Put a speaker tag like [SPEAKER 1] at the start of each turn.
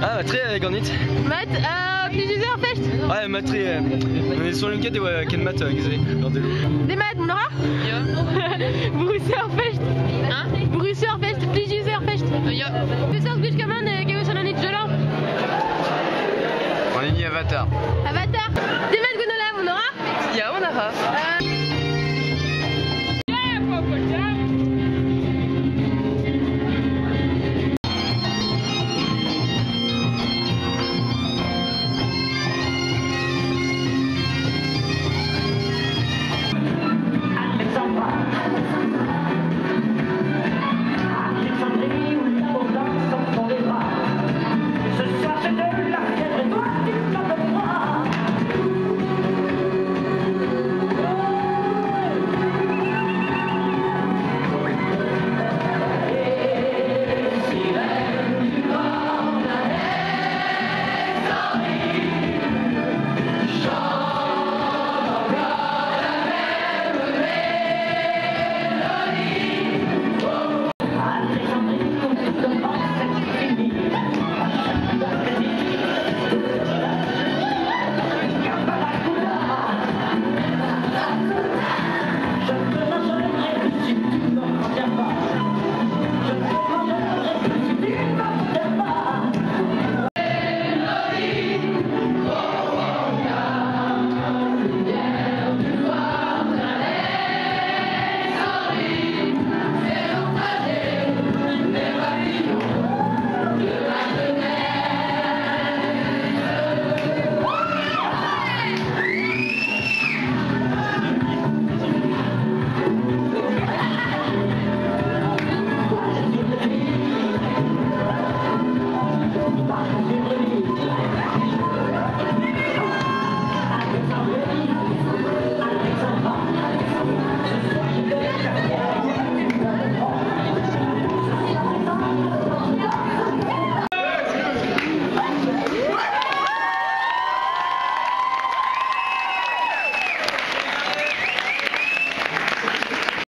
[SPEAKER 1] Ah, tre ganit.
[SPEAKER 2] Mat, plusieurs fecht.
[SPEAKER 1] Ah, mat tre. On est sur le cas de Ken Mat, gizé.
[SPEAKER 2] Des mat, Nora?
[SPEAKER 3] Ja.
[SPEAKER 2] Brusseur fecht.
[SPEAKER 3] Hein?
[SPEAKER 2] Brusseur fecht, plusieurs fecht.
[SPEAKER 3] Ja.
[SPEAKER 2] Plusieurs fecht comme un que son année de Jolan.
[SPEAKER 1] On est ni Avatar.
[SPEAKER 2] Avatar. Des mat gonola, Nora?
[SPEAKER 3] Ja, on a.